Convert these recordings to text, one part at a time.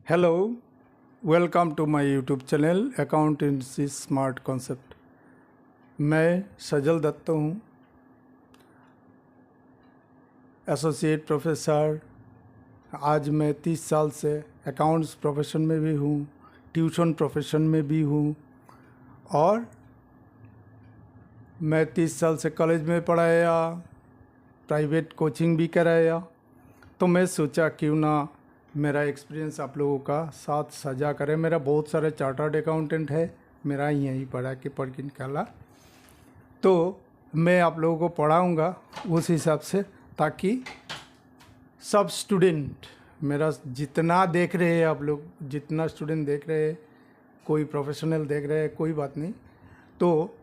Hello, welcome to my YouTube channel accountancy smart concept. मैं सजल दत्त हूँ, associate professor. आज मैं 30 साल से अकाउंट्स प्रोफेशन में भी हूँ, ट्यूशन प्रोफेशन में भी हूँ और मैं 30 साल से कॉलेज में पढ़ाया, प्राइवेट कोचिंग भी कराया। तो मैं सोचा क्यों ना मेरा एक्सपीरियंस आप लोगों का साथ साझा करें। मेरा बहुत सारे चार्टर्ड अकाउंटेंट है, मेरा यहीं पढ़ा के पढ़ के निकाला, तो मैं आप लोगों को पढ़ाऊँगा उस हिसाब से, ताकि सब स्टूडेंट मेरा जितना देख रहे हैं, आप लोग जितना स्टूडेंट देख रहे हैं, कोई प्रोफेशनल देख रहे हैं, कोई बात नहीं, तो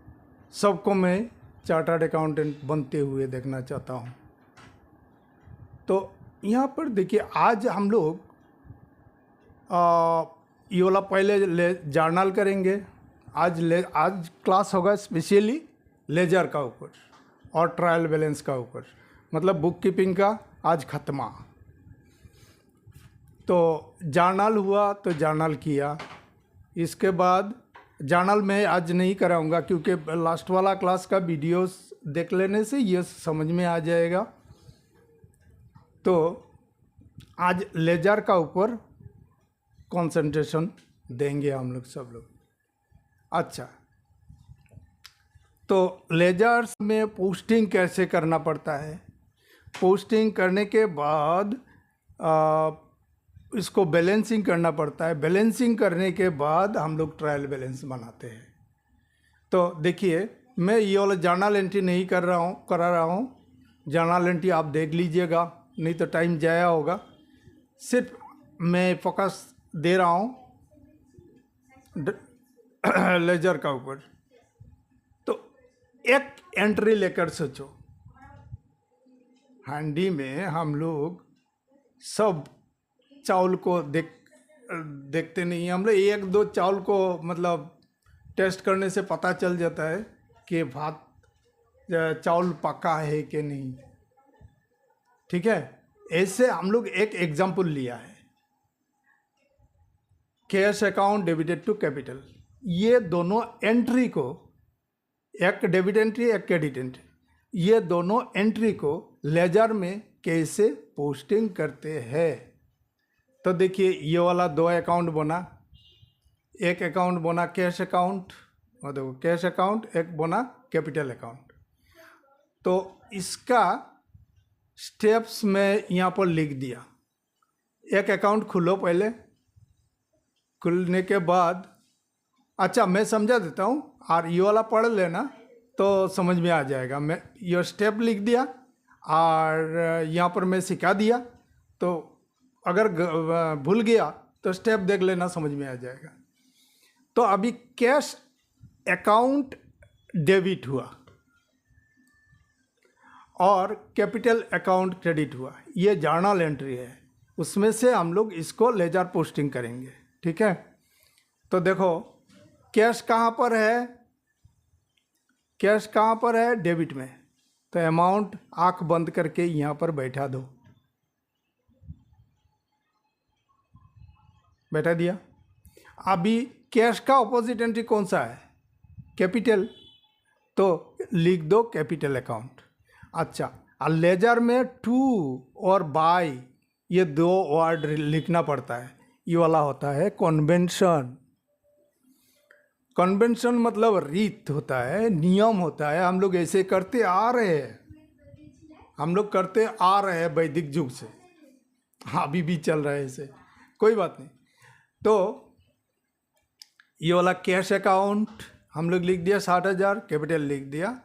सबको मैं चार्टर्ड अकाउंटेंट बनते हुए देखना चाहता हूँ। तो यहाँ पर देखिए, आज हम लोग ये वाला पहले जर्नल करेंगे। आज क्लास होगा स्पेशली लेजर का ऊपर और ट्रायल बैलेंस का ऊपर, मतलब बुक कीपिंग का आज खत्मा। तो जर्नल हुआ तो जर्नल किया, इसके बाद जर्नल में आज नहीं कराऊंगा क्योंकि लास्ट वाला क्लास का वीडियोस देख लेने से ये समझ में आ जाएगा। तो आज लेजर का ऊपर कंसंट्रेशन देंगे हम लोग सब लोग। अच्छा, तो लेजर्स में पोस्टिंग कैसे करना पड़ता है, पोस्टिंग करने के बाद इसको बैलेंसिंग करना पड़ता है, बैलेंसिंग करने के बाद हम लोग ट्रायल बैलेंस बनाते हैं। तो देखिए, मैं ये वाला जर्नल एंट्री नहीं करा रहा हूँ। जर्नल एंट्री आप देख लीजिएगा, नहीं तो टाइम जाया होगा। सिर्फ मैं फोकस दे रहा हूँ लेजर का ऊपर। तो एक एंट्री लेकर सोचो, हांडी में हम लोग सब चावल को देखते नहीं हैं। हम लोग एक दो चावल को मतलब टेस्ट करने से पता चल जाता है कि भात चावल पका है कि नहीं। ठीक है, ऐसे हम लोग एक एग्जाम्पल लिया है, cash account debited to capital. ये दोनों एंट्री को, एक डेबिट एंट्री एक क्रेडिट एंट्री, ये दोनों एंट्री को लेजर में कैसे पोस्टिंग करते हैं। तो देखिए, ये वाला दो अकाउंट बना, एक अकाउंट बना कैश अकाउंट, और देखो कैश अकाउंट, एक बना कैपिटल अकाउंट। तो इसका स्टेप्स में यहाँ पर लिख दिया। एक अकाउंट खुलो पहले, खुलने के बाद, अच्छा मैं समझा देता हूँ और ये वाला पढ़ लेना तो समझ में आ जाएगा। मैं ये स्टेप लिख दिया और यहाँ पर मैं सिखा दिया, तो अगर भूल गया तो स्टेप देख लेना, समझ में आ जाएगा। तो अभी कैश अकाउंट डेबिट हुआ और कैपिटल अकाउंट क्रेडिट हुआ, ये जर्नल एंट्री है, उसमें से हम लोग इसको लेजर पोस्टिंग करेंगे। ठीक है, तो देखो कैश कहाँ पर है, कैश कहाँ पर है, डेबिट में। तो अमाउंट आंख बंद करके यहाँ पर बैठा दो, बैठा दिया। अभी कैश का ऑपोजिट एंट्री कौन सा है, कैपिटल, तो लिख दो कैपिटल अकाउंट। अच्छा, और लेजर में टू और बाय ये दो वर्ड लिखना पड़ता है, ये वाला होता है कन्वेंशन। कन्वेंशन मतलब रीत होता है, नियम होता है, हम लोग ऐसे करते आ रहे हैं, हम लोग करते आ रहे हैं वैदिक युग से, अभी भी चल रहा है ऐसे, कोई बात नहीं। तो ये वाला कैश अकाउंट हम लोग लिख दिया 60,000, कैपिटल लिख दिया,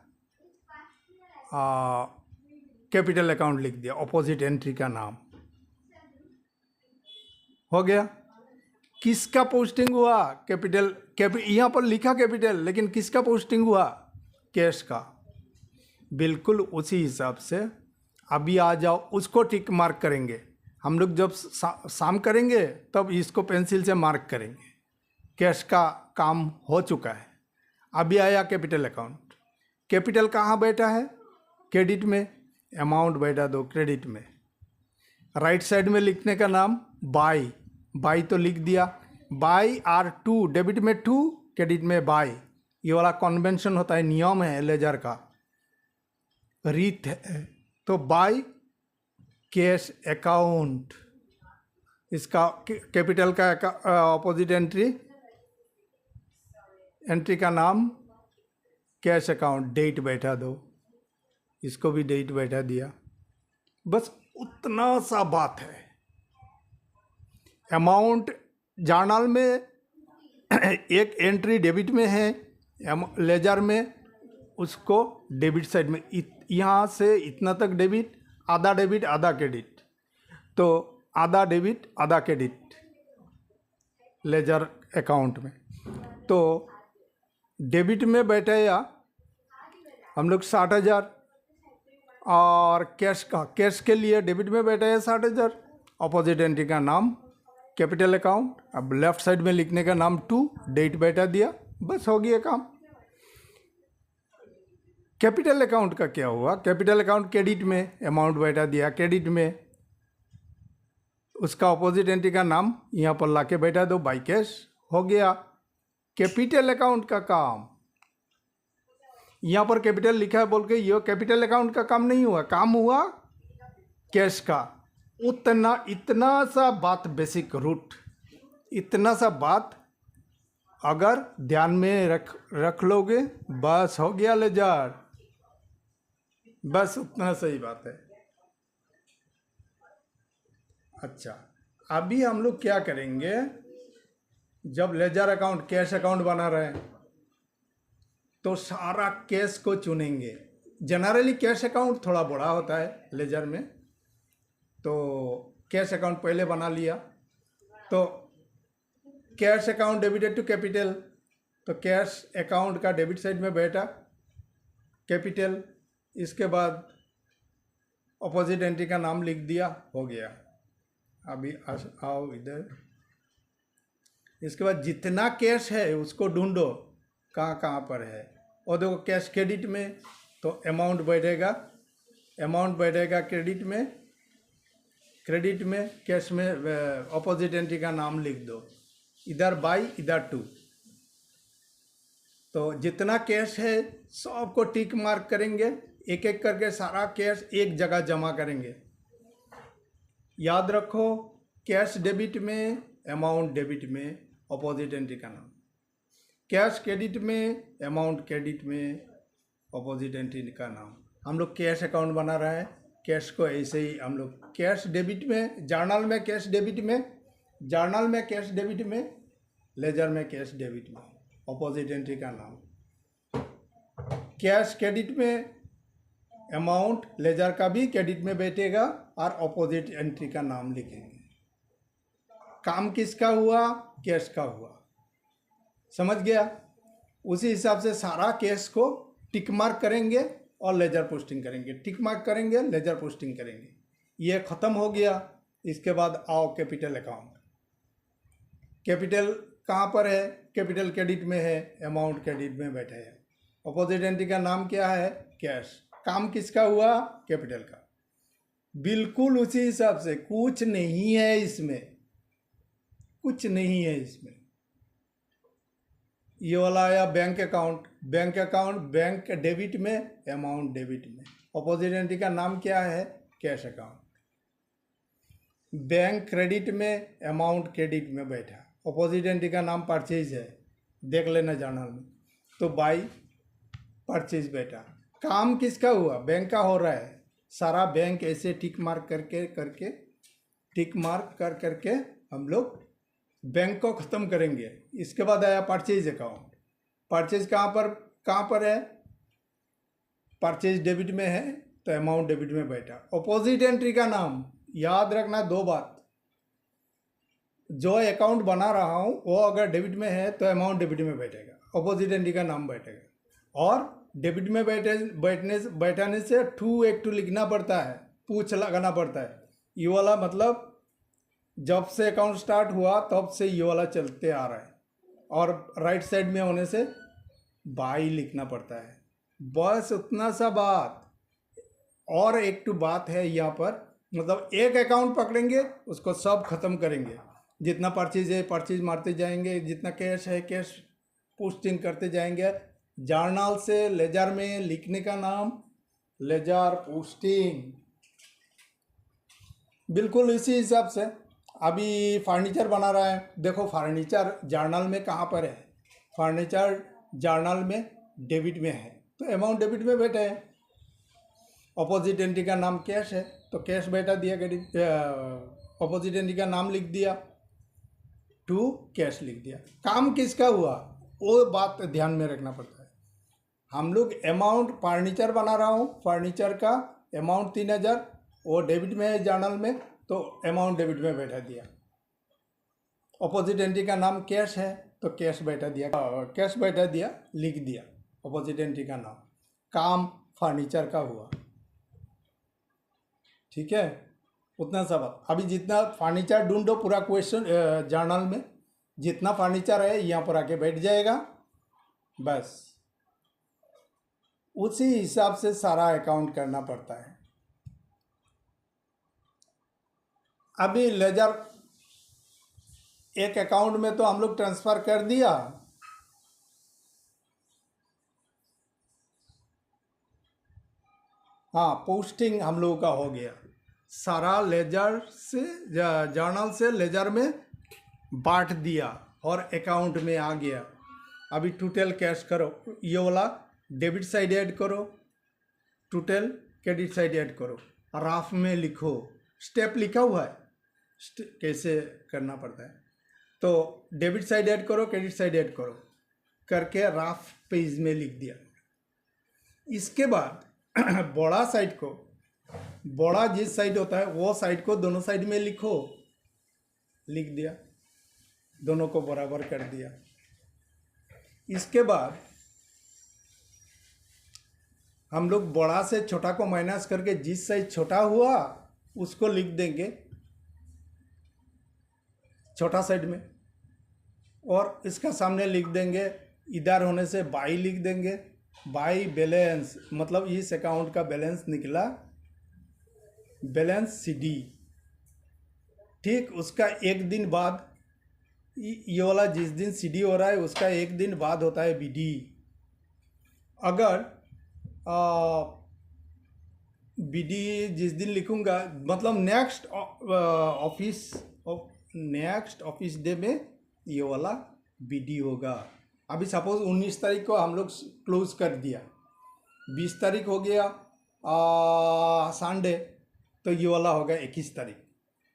कैपिटल अकाउंट लिख दिया, ऑपोजिट एंट्री का नाम हो गया। किसका पोस्टिंग हुआ, कैपिटल, यहाँ पर लिखा कैपिटल, लेकिन किसका पोस्टिंग हुआ, कैश का। बिल्कुल उसी हिसाब से अभी आ जाओ, उसको टिक मार्क करेंगे हम लोग। जब शाम करेंगे तब इसको पेंसिल से मार्क करेंगे। कैश का काम हो चुका है, अभी आया कैपिटल अकाउंट। कैपिटल कहाँ बैठा है, क्रेडिट में, अमाउंट बैठा दो क्रेडिट में। राइट साइड में लिखने का नाम बाय, बाई तो लिख दिया, बाई आर टू, डेबिट में टू, क्रेडिट में बाई। ये वाला कन्वेंशन होता है, नियम है लेजर का, रीत है। तो बाई कैश अकाउंट, इसका कैपिटल का ऑपोजिट एंट्री का नाम कैश अकाउंट, डेट बैठा दो, इसको भी डेट बैठा दिया, बस उतना सा बात है। अमाउंट जर्नल में एक एंट्री डेबिट में है, लेजर में उसको डेबिट साइड में, यहाँ से इतना तक डेबिट, आधा क्रेडिट, तो आधा डेबिट आधा क्रेडिट लेजर अकाउंट में। तो डेबिट में बैठेगा हम लोग 60,000, और कैश के लिए डेबिट में बैठे हैं 60,000। अपोजिट एंट्री का नाम कैपिटल अकाउंट, अब लेफ्ट साइड में लिखने का नाम टू, डेट बैठा दिया, बस हो गया काम। कैपिटल अकाउंट का क्या हुआ, कैपिटल अकाउंट क्रेडिट में अमाउंट बैठा दिया, क्रेडिट में उसका अपोजिट एंट्री का नाम यहाँ पर लाके बैठा दो, बाई कैश, हो गया कैपिटल अकाउंट का काम। यहाँ पर कैपिटल लिखा है बोल के ये कैपिटल अकाउंट का काम नहीं हुआ, काम हुआ कैश का। इतना सा बात, बेसिक रूट, इतना सा बात अगर ध्यान में रख लोगे, बस हो गया लेजर, बस उतना सही बात है। अच्छा, अभी हम लोग क्या करेंगे, जब लेजर अकाउंट कैश अकाउंट बना रहे हैं तो सारा कैश को चुनेंगे। जनरली कैश अकाउंट थोड़ा बड़ा होता है लेजर में, तो कैश अकाउंट पहले बना लिया। तो cash account debited to capital, तो कैश अकाउंट का डेबिट साइड में बैठा कैपिटल, इसके बाद अपोजिट एंट्री का नाम लिख दिया, हो गया। अभी आओ इधर, इसके बाद जितना कैश है उसको ढूंढो कहाँ कहाँ पर है, और देखो कैश क्रेडिट में तो अमाउंट बैठेगा क्रेडिट में, कैश में अपोजिट एंट्री का नाम लिख दो, इधर बाई इधर टू। तो जितना कैश है सबको टिक मार्क करेंगे, एक एक करके सारा कैश एक जगह जमा करेंगे। याद रखो, कैश डेबिट में, अमाउंट डेबिट में, अपोजिट एंट्री का नाम, कैश क्रेडिट में, अमाउंट क्रेडिट में, अपोजिट एंट्री का नाम। हम लोग कैश अकाउंट बना रहे हैं, कैश को ऐसे ही हम लोग कैश डेबिट में, जर्नल में कैश डेबिट में, लेजर में कैश डेबिट में, अपोजिट एंट्री का नाम। कैश क्रेडिट में अमाउंट लेजर का भी क्रेडिट में बैठेगा और अपोजिट एंट्री का नाम लिखेंगे। काम किसका हुआ, कैश का हुआ, समझ गया। उसी हिसाब से सारा कैश को टिक मार्क करेंगे और लेजर पोस्टिंग करेंगे, टिक मार्क करेंगे, लेजर पोस्टिंग करेंगे। ये ख़त्म हो गया। इसके बाद आओ कैपिटल अकाउंट। कैपिटल कहाँ पर है, कैपिटल क्रेडिट में है, अमाउंट क्रेडिट में बैठे है, अपोजिट एंट्री का नाम क्या है, कैश। काम किसका हुआ, कैपिटल का। बिल्कुल उसी हिसाब से, कुछ नहीं है इसमें, ये वाला आया बैंक अकाउंट, बैंक डेबिट में, अमाउंट डेबिट में, अपोजिट एंट्री का नाम क्या है, कैश अकाउंट। बैंक क्रेडिट में, अमाउंट क्रेडिट में बैठा, अपोजिट एंट्री का नाम परचेज है, देख लेना जर्नल में। तो बाई परचेज बैठा। काम किसका हुआ, बैंक का हो रहा है। सारा बैंक ऐसे टिक मार्क करके हम लोग बैंक को ख़त्म करेंगे। इसके बाद आया परचेज अकाउंट। परचेज कहाँ पर है, परचेज डेबिट में है तो अमाउंट डेबिट में बैठा। अपोजिट एंट्री का नाम याद रखना, दो बात, जो अकाउंट बना रहा हूँ वो अगर डेबिट में है तो अमाउंट डेबिट में बैठेगा, अपोजिट एंट्री का नाम बैठेगा। और डेबिट में बैठाने से एक टू लिखना पड़ता है, पूछ लगाना पड़ता है। ये वाला मतलब जब से अकाउंट स्टार्ट हुआ तब से ये वाला चलते आ रहा है, और राइट साइड में होने से बाई लिखना पड़ता है। बस उतना सा बात। और एक टू बात है यहाँ पर, मतलब एक अकाउंट पकड़ेंगे उसको सब खत्म करेंगे, जितना परचेज है परचेज मारते जाएंगे, जितना कैश है कैश पोस्टिंग करते जाएंगे। जर्नल से लेजर में लिखने का नाम लेजर पोस्टिंग। बिल्कुल इसी हिसाब से अभी फर्नीचर बना रहा है, देखो फर्नीचर जर्नल में कहाँ पर है, फर्नीचर जर्नल में डेबिट में है तो अमाउंट डेबिट में बैठा है। अपोजिट एंट्री का नाम कैश है तो कैश बैठा दिया, क्रेडिट अपोजिट एंट्री का नाम लिख दिया, टू कैश लिख दिया। काम किसका हुआ वो बात ध्यान में रखना पड़ता है। हम लोग अमाउंट फर्नीचर बना रहा हूँ, फर्नीचर का अमाउंट 3000 वो डेबिट में है जर्नल में तो अमाउंट डेबिट में बैठा दिया। अपोजिट एंट्री का नाम कैश है तो कैश बैठा दिया, कैश बैठा दिया लिख दिया अपोजिट एंट्री का नाम। काम फर्नीचर का हुआ, ठीक है, उतना सब। अभी जितना फर्नीचर ढूंढो पूरा क्वेश्चन जर्नल में जितना फर्नीचर है यहाँ पर आके बैठ जाएगा, बस उसी हिसाब से सारा अकाउंट करना पड़ता है। अभी लेजर एक अकाउंट में तो हम लोग ट्रांसफर कर दिया, हाँ पोस्टिंग हम लोगों का हो गया, सारा लेजर से जर्नल से लेजर में बांट दिया और अकाउंट में आ गया। अभी टोटल कैश करो, ये वाला डेबिट साइड ऐड करो, टोटल क्रेडिट साइड ऐड करो, राफ में लिखो, स्टेप लिखा हुआ है कैसे करना पड़ता है। तो डेबिट साइड ऐड करो क्रेडिट साइड ऐड करो करके राफ पेज में लिख दिया। इसके बाद बड़ा साइड को, बड़ा जिस साइड होता है वो साइड को दोनों साइड में लिखो, लिख दिया, दोनों को बराबर कर दिया। इसके बाद हम लोग बड़ा से छोटा को माइनस करके जिस साइड छोटा हुआ उसको लिख देंगे छोटा साइड में, और इसका सामने लिख देंगे, इधर होने से बाई लिख देंगे, बाई बैलेंस, मतलब इस अकाउंट का बैलेंस निकला, बैलेंस सीडी। ठीक, उसका एक दिन बाद ये वाला जिस दिन सीडी हो रहा है उसका एक दिन बाद होता है बीडी। अगर बीडी जिस दिन लिखूंगा मतलब नेक्स्ट ऑफिस डे में ये वाला बीडी होगा। अभी सपोज 19 तारीख को हम लोग क्लोज कर दिया, 20 तारीख हो गया संडे तो ये वाला होगा 21 तारीख।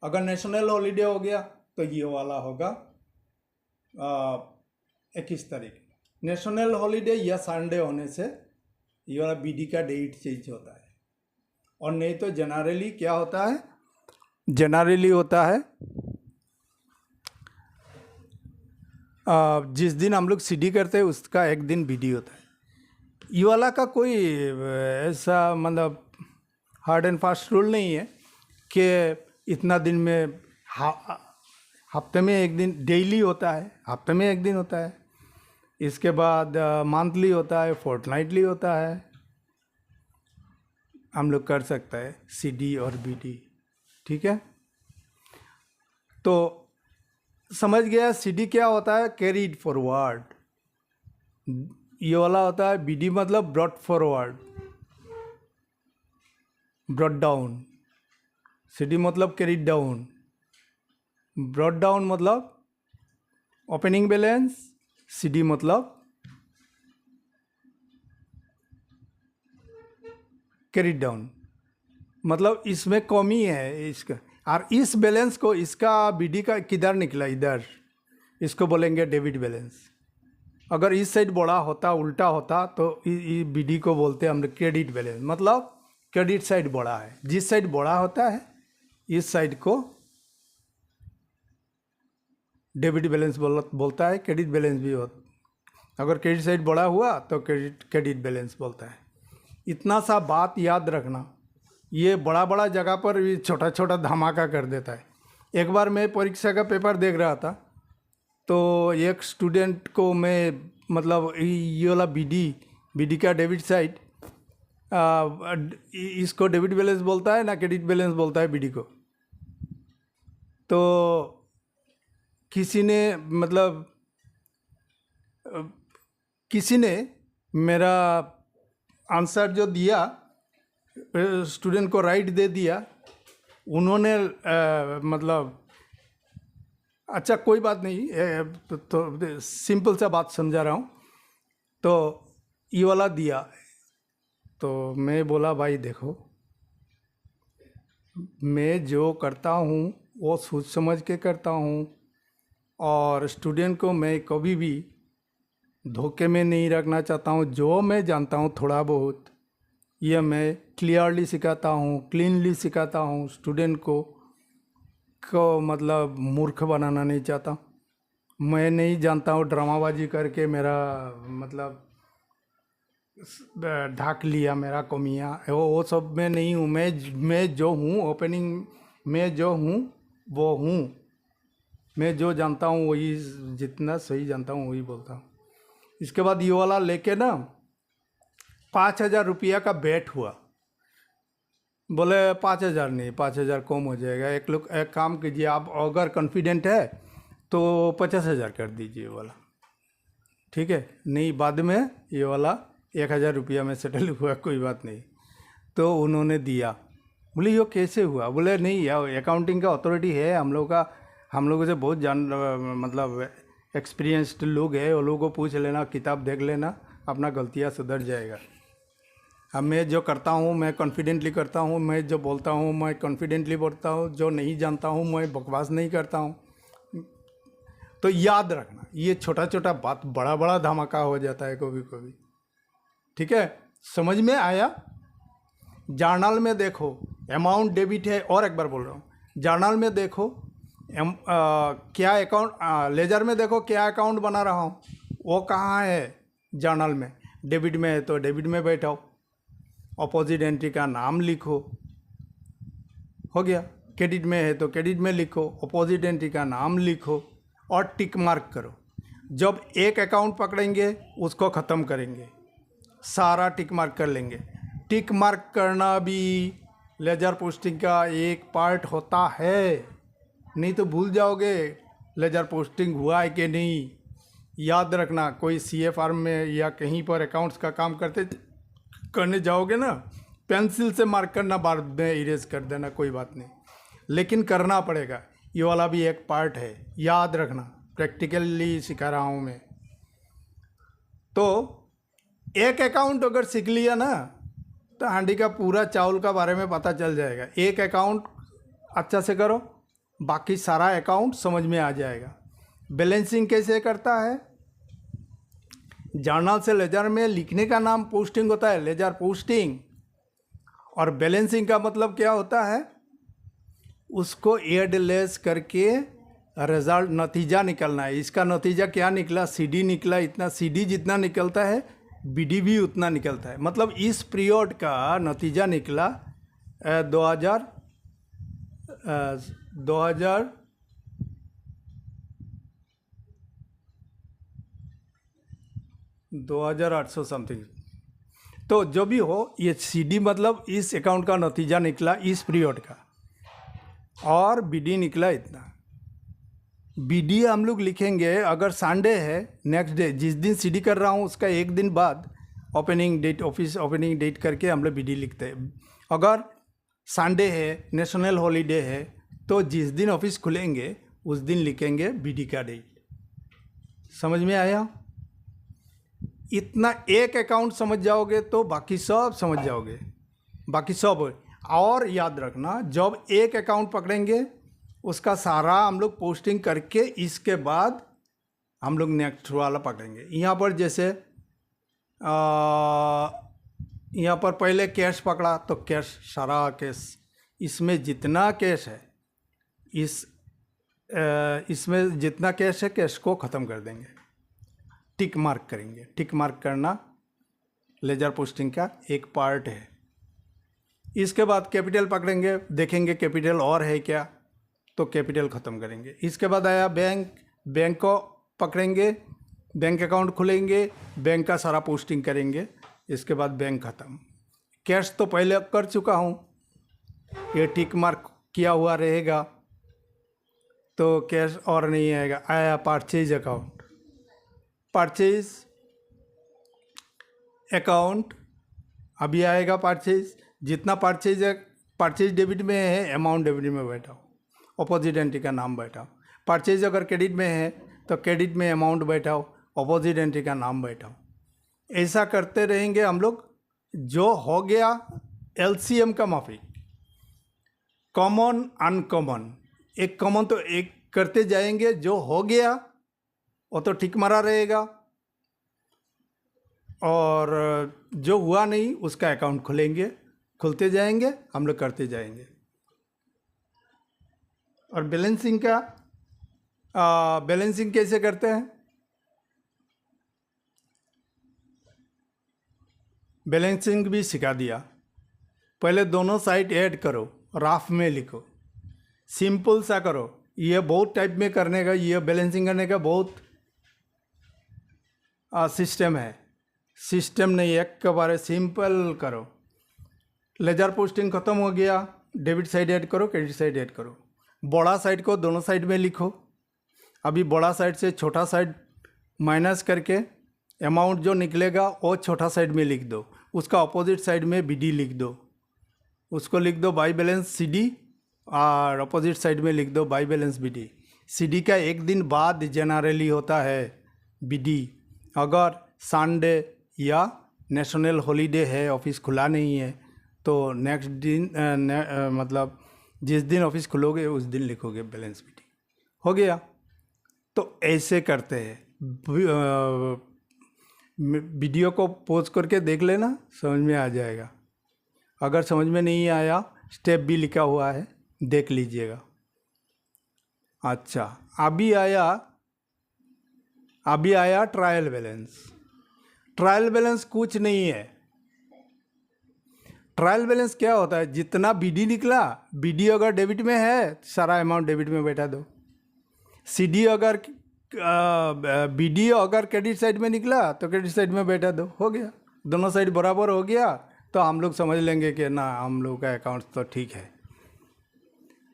अगर नेशनल हॉलीडे हो गया तो ये वाला होगा 21 तारीख। नेशनल हॉलीडे या संडे होने से ये वाला बीडी का डेट चेंज होता है। और नहीं तो जनरली क्या होता है, जनरली होता है जिस दिन हम लोग सीडी करते हैं उसका एक दिन बीडी होता है। ये वाला का कोई ऐसा मतलब हार्ड एंड फास्ट रूल नहीं है कि इतना दिन में, हफ्ते में एक दिन डेली होता है, हफ्ते में एक दिन होता है, इसके बाद मंथली होता है, फोर्टनाइटली होता है, हम लोग कर सकते हैं सीडी और बीडी, ठीक है। तो समझ गया सीडी क्या होता है, कैरीड फॉरवर्ड। ये वाला होता है बीडी मतलब brought forward, brought down. CD मतलब कैरीड डाउन, ब्रॉट डाउन मतलब ओपनिंग बैलेंस, सीडी मतलब कैरीड डाउन, मतलब इसमें कमी है इसका। और इस बैलेंस को, इसका बीडी का किधर निकला, इधर, इसको बोलेंगे डेबिट बैलेंस। अगर इस साइड बड़ा होता, उल्टा होता तो बीडी को बोलते हैं हम लोग क्रेडिट बैलेंस, मतलब क्रेडिट साइड बड़ा है। जिस साइड बड़ा होता है इस साइड को डेबिट बैलेंस बोलता है, क्रेडिट बैलेंस भी होता। अगर क्रेडिट साइड बड़ा हुआ तो क्रेडिट बैलेंस बोलता है। इतना सा बात याद रखना, ये बड़ा बड़ा जगह पर भी छोटा छोटा धमाका कर देता है। एक बार मैं परीक्षा का पेपर देख रहा था तो एक स्टूडेंट को मैं मतलब ये वाला बीडी का डेबिट साइड, इसको डेबिट बैलेंस बोलता है ना क्रेडिट बैलेंस बोलता है बीडी को। तो किसी ने मतलब किसी ने मेरा आंसर जो दिया स्टूडेंट को राइट दे दिया, उन्होंने मतलब अच्छा कोई बात नहीं, तो सिंपल सा बात समझा रहा हूँ। तो ये वाला दिया, तो मैं बोला भाई देखो, मैं जो करता हूँ वो सोच समझ के करता हूँ, और स्टूडेंट को मैं कभी भी धोखे में नहीं रखना चाहता हूँ। जो मैं जानता हूँ थोड़ा बहुत, ये मैं क्लियरली सिखाता हूँ, क्लीनली सिखाता हूँ। स्टूडेंट को मतलब मूर्ख बनाना नहीं चाहता। मैं नहीं जानता हूँ ड्रामाबाजी करके मेरा मतलब ढाक लिया मेरा कमियाँ, वो सब मैं नहीं हूँ। मैं जो हूँ ओपनिंग में जो हूँ वो हूँ। मैं जो जानता हूँ वही, जितना सही जानता हूँ वही बोलता हूँ। इसके बाद ये वाला लेके ना 5,000 रुपया का बेट हुआ। बोले 5,000 नहीं, 5,000 कम हो जाएगा। एक काम कीजिए, आप अगर कॉन्फिडेंट है तो 50,000 कर दीजिए वाला, ठीक है? नहीं, बाद में ये वाला 1,000 रुपया में सेटल हुआ, कोई बात नहीं। तो उन्होंने दिया। बोले ये कैसे हुआ? बोले नहीं यार, अकाउंटिंग का अथॉरिटी है हम लोग का, हम लोगों से बहुत मतलब एक्सपीरियंस्ड लोग हैं, वो लोगों को पूछ लेना, किताब देख लेना, अपना गलतियाँ सुधर जाएगा। अब मैं जो करता हूँ मैं कॉन्फिडेंटली करता हूँ, मैं जो बोलता हूँ मैं कॉन्फिडेंटली बोलता हूँ, जो नहीं जानता हूँ मैं बकवास नहीं करता हूँ। तो याद रखना, ये छोटा छोटा बात बड़ा बड़ा धमाका हो जाता है कभी कभी, ठीक है? समझ में आया? जर्नल में देखो अमाउंट डेबिट है, और एक बार बोल रहा हूँ, जर्नल में देखो क्या अकाउंट, लेजर में देखो क्या अकाउंट बना रहा हूँ, वो कहाँ है जर्नल में। डेबिट में है तो डेबिट में बैठाओ, अपोजिट एंट्री का नाम लिखो, हो गया। क्रेडिट में है तो क्रेडिट में लिखो, अपोजिट एंट्री का नाम लिखो और टिक मार्क करो। जब एक अकाउंट पकड़ेंगे उसको ख़त्म करेंगे, सारा टिक मार्क कर लेंगे। टिक मार्क करना भी लेजर पोस्टिंग का एक पार्ट होता है, नहीं तो भूल जाओगे लेजर पोस्टिंग हुआ है कि नहीं। याद रखना, कोई सीए फार्म में या कहीं पर अकाउंट्स का काम करने जाओगे ना, पेंसिल से मार्क करना, बाद में इरेज कर देना, कोई बात नहीं, लेकिन करना पड़ेगा। ये वाला भी एक पार्ट है, याद रखना, प्रैक्टिकली सिखा रहा हूँ मैं। तो एक अकाउंट अगर सीख लिया ना तो हांडी का पूरा चावल का बारे में पता चल जाएगा। एक अकाउंट अच्छा से करो, बाकी सारा अकाउंट समझ में आ जाएगा। बैलेंसिंग कैसे करता है? जर्नल से लेजर में लिखने का नाम पोस्टिंग होता है, लेजर पोस्टिंग। और बैलेंसिंग का मतलब क्या होता है? उसको एड लेस करके रिजल्ट नतीजा निकलना है। इसका नतीजा क्या निकला? सीडी निकला। इतना सीडी जितना निकलता है बीडी भी उतना निकलता है। मतलब इस पीरियड का नतीजा निकला 2,800 समथिंग। तो जो भी हो, ये सीडी मतलब इस अकाउंट का नतीजा निकला इस पीरियड का, और बीडी निकला इतना। बीडी हम लोग लिखेंगे, अगर संडे है नेक्स्ट डे, जिस दिन सीडी कर रहा हूँ उसका एक दिन बाद opening date, office opening date करके हम लोग बीडी लिखते हैं। अगर संडे है, नेशनल हॉलीडे है, तो जिस दिन ऑफिस खुलेंगे उस दिन लिखेंगे बीडी का डेट। समझ में आया? इतना एक अकाउंट समझ जाओगे तो बाकी सब समझ जाओगे, बाकी सब। और याद रखना, जब एक अकाउंट पकड़ेंगे उसका सारा हम लोग पोस्टिंग करके इसके बाद हम लोग नेक्स्ट वाला पकड़ेंगे। यहाँ पर जैसे यहाँ पर पहले कैश पकड़ा तो कैश, सारा कैश, इसमें जितना कैश है इसमें जितना कैश है कैश को ख़त्म कर देंगे, टिक मार्क करेंगे। टिक मार्क करना लेजर पोस्टिंग का एक पार्ट है। इसके बाद कैपिटल पकड़ेंगे, देखेंगे कैपिटल और है क्या, तो कैपिटल ख़त्म करेंगे। इसके बाद आया बैंक, बैंक को पकड़ेंगे, बैंक अकाउंट खुलेंगे, बैंक का सारा पोस्टिंग करेंगे, इसके बाद बैंक ख़त्म। कैश तो पहले कर चुका हूँ, ये टिक मार्क किया हुआ रहेगा। तो कैश और नहीं आएगा। आया परचेज अकाउंट, परचेज अकाउंट अभी आएगा। परचेज जितना परचेज है, परचेज डेबिट में है, अमाउंट डेबिट में बैठाओ, अपोजिट एंट्री का नाम बैठाओ। परचेज अगर क्रेडिट में है तो क्रेडिट में अमाउंट बैठाओ, अपोजिट एंट्री का नाम बैठाओ। ऐसा करते रहेंगे हम लोग। जो हो गया एलसीएम का माफिक, कॉमन अनकॉमन, एक कॉमन तो एक करते जाएंगे, जो हो गया वो तो ठीक मारा रहेगा, और जो हुआ नहीं उसका अकाउंट खुलेंगे, खुलते जाएंगे, हम लोग करते जाएंगे। और बैलेंसिंग का बैलेंसिंग कैसे करते हैं? बैलेंसिंग भी सिखा दिया। पहले दोनों साइड ऐड करो, राफ में लिखो, सिंपल सा करो। ये बहुत टाइप में करने का, ये बैलेंसिंग करने का बहुत सिस्टम है। सिस्टम नहीं, एक के बारे सिंपल करो। लेजर पोस्टिंग खत्म हो गया, डेबिट साइड ऐड करो, क्रेडिट साइड ऐड करो। बड़ा साइड को दोनों साइड में लिखो। अभी बड़ा साइड से छोटा साइड माइनस करके अमाउंट जो निकलेगा वो छोटा साइड में लिख दो, उसका अपोजिट साइड में बीडी लिख दो, उसको लिख दो बाई बैलेंस सीडी, और अपोजिट साइड में लिख दो बाई बैलेंस बीडी। सीडी का एक दिन बाद जनरली होता है बीडी। अगर संडे या नेशनल हॉलीडे है, ऑफिस खुला नहीं है, तो नेक्स्ट दिन मतलब जिस दिन ऑफिस खुलोगे उस दिन लिखोगे बैलेंस बीडी। हो गया। तो ऐसे करते हैं। वीडियो को पॉज करके देख लेना, समझ में आ जाएगा। अगर समझ में नहीं आया, स्टेप भी लिखा हुआ है, देख लीजिएगा। अच्छा, अभी आया ट्रायल बैलेंस। ट्रायल बैलेंस कुछ नहीं है। ट्रायल बैलेंस क्या होता है? जितना बीडी निकला, बीडी अगर डेबिट में है, सारा अमाउंट डेबिट में बैठा दो। सीडी अगर बीडी अगर क्रेडिट साइड में निकला तो क्रेडिट साइड में बैठा दो। हो गया, दोनों साइड बराबर हो गया, तो हम लोग समझ लेंगे कि ना, हम लोग का अकाउंट तो ठीक है।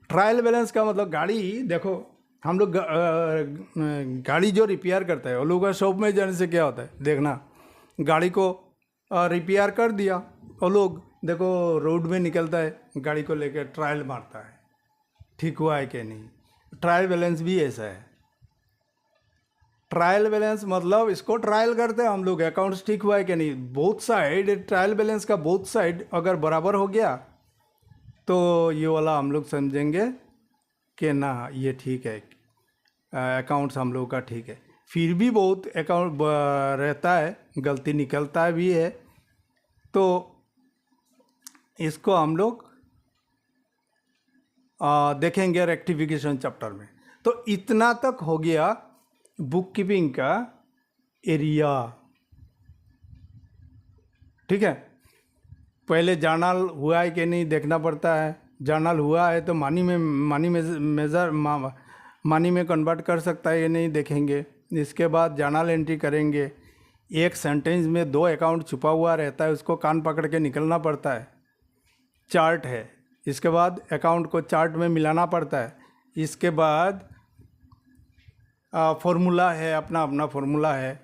ट्रायल बैलेंस का मतलब, गाड़ी देखो, हम लोग गाड़ी जो रिपेयर करता है, वो लोग का शॉप में जाने से क्या होता है, देखना, गाड़ी को रिपेयर कर दिया, वो लोग देखो रोड में निकलता है, गाड़ी को लेकर ट्रायल मारता है, ठीक हुआ है कि नहीं। ट्रायल बैलेंस भी ऐसा है। ट्रायल बैलेंस मतलब इसको ट्रायल करते हैं हम लोग, अकाउंट्स ठीक हुआ है कि नहीं। बोथ साइड, ट्रायल बैलेंस का बोथ साइड अगर बराबर हो गया तो ये वाला हम लोग समझेंगे कि ना, ये ठीक है, अकाउंट्स हम लोग का ठीक है। फिर भी बहुत अकाउंट रहता है, गलती निकलता भी है, तो इसको हम लोग देखेंगे रेक्टिफिकेशन चैप्टर में। तो इतना तक हो गया बुक कीपिंग का एरिया, ठीक है। पहले जर्नल हुआ है कि नहीं देखना पड़ता है। जर्नल हुआ है तो मनी में कन्वर्ट कर सकता है, ये नहीं देखेंगे। इसके बाद जर्नल एंट्री करेंगे। एक सेंटेंस में 2 अकाउंट छुपा हुआ रहता है, उसको कान पकड़ के निकलना पड़ता है। चार्ट है, इसके बाद अकाउंट को चार्ट में मिलाना पड़ता है। इसके बाद फॉर्मूला है, अपना अपना फॉर्मूला है,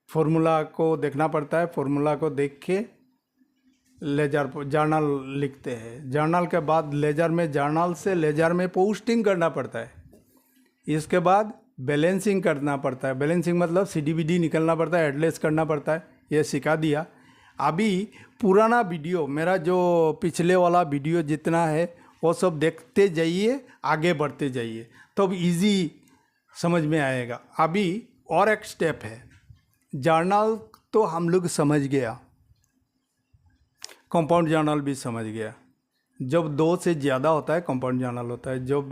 फॉर्मूला को देखना पड़ता है। फॉर्मूला को देख के लेजर जर्नल लिखते हैं। जर्नल के बाद लेजर में, जर्नल से लेजर में पोस्टिंग करना पड़ता है। इसके बाद बैलेंसिंग करना पड़ता है। बैलेंसिंग मतलब सीडीबीडी निकलना पड़ता है, एडलेस करना पड़ता है। ये सिखा दिया। अभी पुराना वीडियो, मेरा जो पिछले वाला वीडियो जितना है वो सब देखते जाइए, आगे बढ़ते जाइए, तो इजी समझ में आएगा। अभी और एक स्टेप है। जर्नल तो हम लोग समझ गया, कंपाउंड जर्नल भी समझ गया। जब 2 से ज़्यादा होता है कंपाउंड जर्नल होता है, जब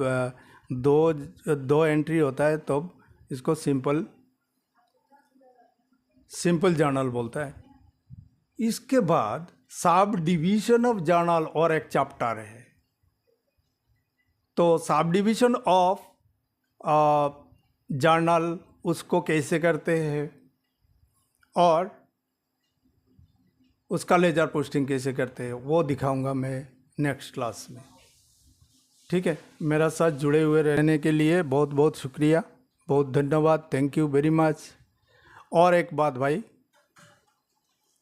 दो एंट्री होता है तब इसको सिंपल जर्नल बोलता है। इसके बाद सब डिवीजन ऑफ जर्नल और एक चैप्टर है। तो सब डिवीजन ऑफ जर्नल उसको कैसे करते हैं और उसका लेजर पोस्टिंग कैसे करते हैं, वो दिखाऊंगा मैं नेक्स्ट क्लास में। ठीक। ठीक है, मेरा साथ जुड़े हुए रहने के लिए बहुत बहुत शुक्रिया, बहुत धन्यवाद, थैंक यू वेरी मच। और एक बात भाई,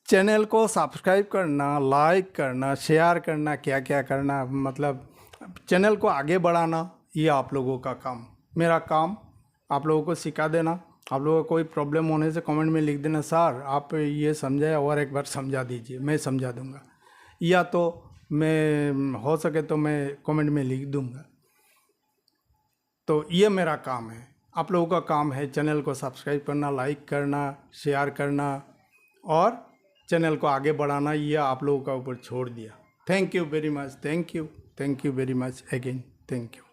चैनल को सब्सक्राइब करना, लाइक करना, शेयर करना, क्या क्या करना, मतलब चैनल को आगे बढ़ाना, ये आप लोगों का काम। मेरा काम आप लोगों को सिखा देना। आप लोगों को कोई प्रॉब्लम होने से कमेंट में लिख देना, सर आप ये समझाए और एक बार समझा दीजिए, मैं समझा दूंगा, या तो मैं हो सके तो मैं कमेंट में लिख दूंगा। तो ये मेरा काम है। आप लोगों का काम है चैनल को सब्सक्राइब करना, लाइक करना, शेयर करना और चैनल को आगे बढ़ाना, ये आप लोगों का ऊपर छोड़ दिया। Thank you very much, thank you very much again, thank you.